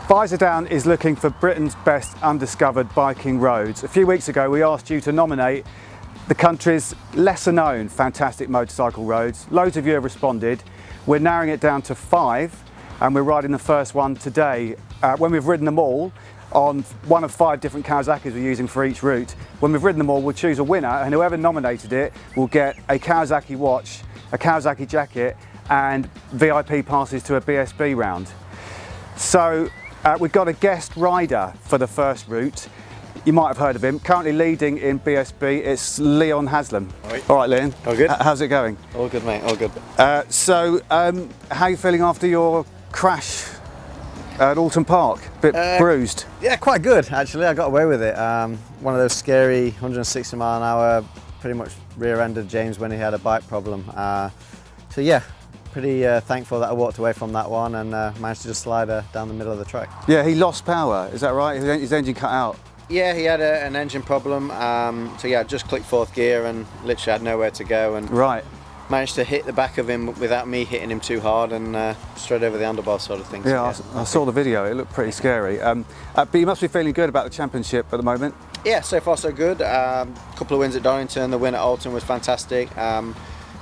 Visordown is looking for Britain's best undiscovered biking roads. A few weeks ago we asked you to nominate the country's lesser known fantastic motorcycle roads. Loads of you have responded. We're narrowing it down to 5 and we're riding the first one today. When we've ridden them all on one of 5 different Kawasaki's we're using for each route, when we've ridden them all we'll choose a winner, and whoever nominated it will get a Kawasaki watch, a Kawasaki jacket and VIP passes to a BSB round. So we've got a guest rider for the first route. You might have heard of him. Currently leading in BSB, it's Leon Haslam. All right, Leon. All good. How's it going? All good, mate. All good. How are you feeling after your crash at Alton Park? Bit bruised. Yeah, quite good actually. I got away with it. One of those scary 160 mile an hour, pretty much rear-ended James when he had a bike problem. So yeah. Pretty thankful that I walked away from that one and managed to just slide down the middle of the track. Yeah, he lost power, is that right? His engine cut out. Yeah, he had an engine problem. So yeah, just clicked 4th gear and literally had nowhere to go, and managed to hit the back of him without me hitting him too hard and straight over the underbar sort of thing. Yeah, so, I saw the video, it looked pretty scary. But you must be feeling good about the championship at the moment. Yeah, so far so good. Couple of wins at Donington, the win at Alton was fantastic.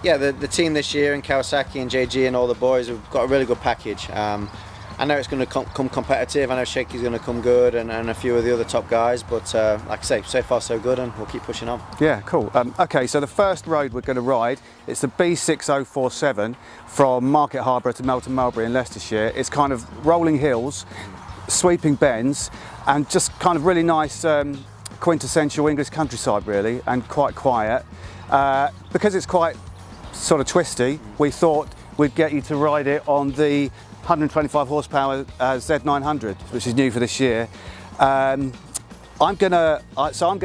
Yeah, the team this year and Kawasaki and JG and all the boys have got a really good package. I know it's going to come competitive. I know Shaky's going to come good and a few of the other top guys, but like I say, so far so good and we'll keep pushing on. Yeah, cool. Okay, so the first road we're going to ride, it's the B6047 from Market Harborough to Melton Mowbray in Leicestershire. It's kind of rolling hills, sweeping bends and just kind of really nice quintessential English countryside really, and quite quiet. Because it's quite sort of twisty, we thought we'd get you to ride it on the 125 horsepower Z900, which is new for this year. I'm gonna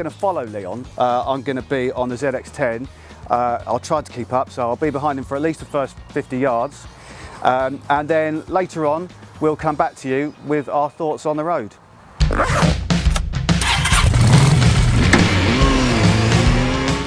follow Leon. I'm gonna be on the ZX10. I'll try to keep up, so I'll be behind him for at least the first 50 yards. And then later on, we'll come back to you with our thoughts on the road.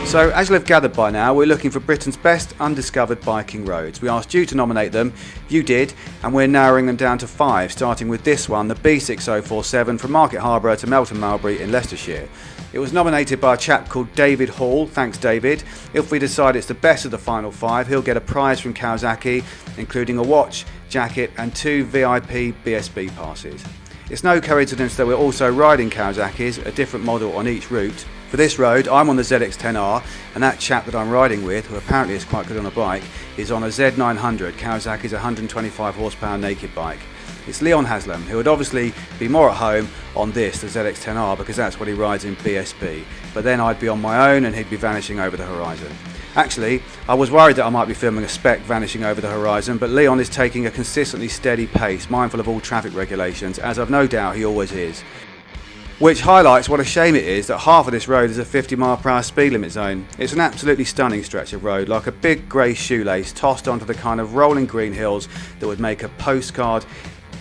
So, as you'll have gathered by now, we're looking for Britain's best undiscovered biking roads. We asked you to nominate them, you did, and we're narrowing them down to 5, starting with this one, the B6047 from Market Harborough to Melton Mowbray in Leicestershire. It was nominated by a chap called David Hall, thanks David. If we decide it's the best of the final 5, he'll get a prize from Kawasaki, including a watch, jacket and 2 VIP BSB passes. It's no coincidence that we're also riding Kawasaki's, a different model on each route. For this road, I'm on the ZX10R, and that chap that I'm riding with, who apparently is quite good on a bike, is on a Z900, Kawasaki's 125 horsepower naked bike. It's Leon Haslam, who would obviously be more at home on this, the ZX10R, because that's what he rides in BSB. But then I'd be on my own and he'd be vanishing over the horizon. Actually, I was worried that I might be filming a spec vanishing over the horizon, but Leon is taking a consistently steady pace, mindful of all traffic regulations, as I've no doubt he always is. Which highlights what a shame it is that half of this road is a 50 mph speed limit zone. It's an absolutely stunning stretch of road, like a big grey shoelace tossed onto the kind of rolling green hills that would make a postcard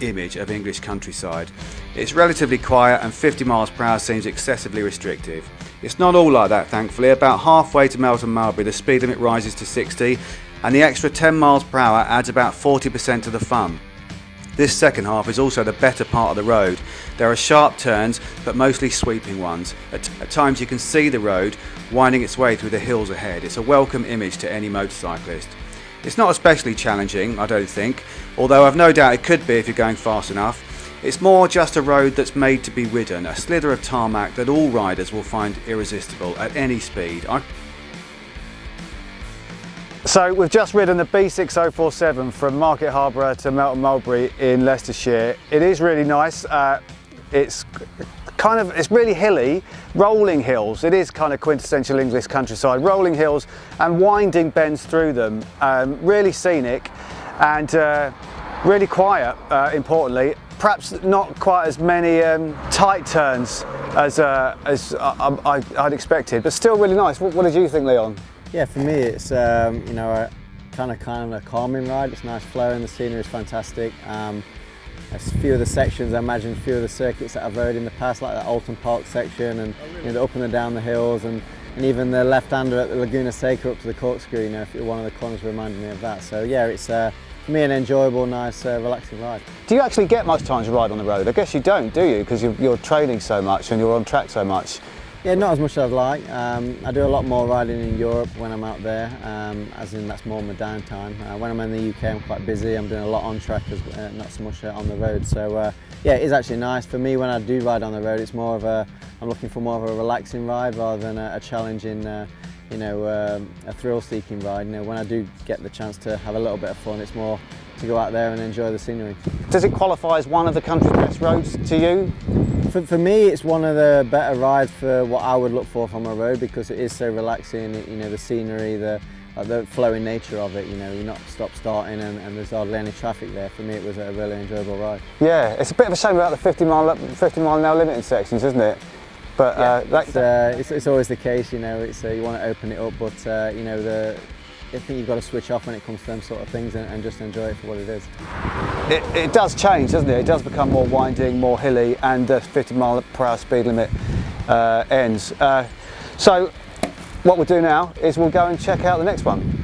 image of English countryside. It's relatively quiet and 50 mph seems excessively restrictive. It's not all like that, thankfully. About halfway to Melton Mowbray the speed limit rises to 60 and the extra 10 mph adds about 40% to the fun. This second half is also the better part of the road. There are sharp turns, but mostly sweeping ones. At times you can see the road winding its way through the hills ahead. It's a welcome image to any motorcyclist. It's not especially challenging, I don't think, although I've no doubt it could be if you're going fast enough. It's more just a road that's made to be ridden, a slither of tarmac that all riders will find irresistible at any speed. So we've just ridden the B6047 from Market Harborough to Melton Mowbray in Leicestershire. It is really nice. It's really hilly, rolling hills. It is kind of quintessential English countryside. Rolling hills and winding bends through them. Really scenic and really quiet, importantly. Perhaps not quite as many tight turns as I'd expected, but still really nice. What did you think, Leon? Yeah, for me it's a kind of a calming ride. It's nice flowing, the scenery is fantastic. A few of the sections, I imagine a few of the circuits that I've rode in the past, like that Alton Park section and the up and down the hills, and even the left-hander at the Laguna Seca up to the corkscrew, if one of the corners reminded me of that. So yeah, it's for me, an enjoyable, nice, relaxing ride. Do you actually get much time to ride on the road? I guess you don't, do you? Because you're training so much and you're on track so much. Yeah, not as much as I'd like. I do a lot more riding in Europe when I'm out there, as in that's more my downtime. When I'm in the UK, I'm quite busy. I'm doing a lot on track, not so much on the road. So yeah, it is actually nice for me when I do ride on the road. It's more of I'm looking for more of a relaxing ride rather than a challenging, you know, a thrill-seeking ride. You know, when I do get the chance to have a little bit of fun, it's more to go out there and enjoy the scenery. Does it qualify as one of the country's best roads to you? For me, it's one of the better rides for what I would look for from a road, because it is so relaxing. You know, the scenery, the flowing nature of it. You know, you're not stop-starting and there's hardly any traffic there. For me, it was a really enjoyable ride. Yeah, it's a bit of a shame about the 50 mile an hour limit in sections, isn't it? But yeah, it's always the case. You know, it's you want to open it up, but you know, I think you've got to switch off when it comes to them sort of things and just enjoy it for what it is. It does change, doesn't it? It does become more winding, more hilly, and the 50 mile per hour speed limit ends. So what we'll do now is we'll go and check out the next one.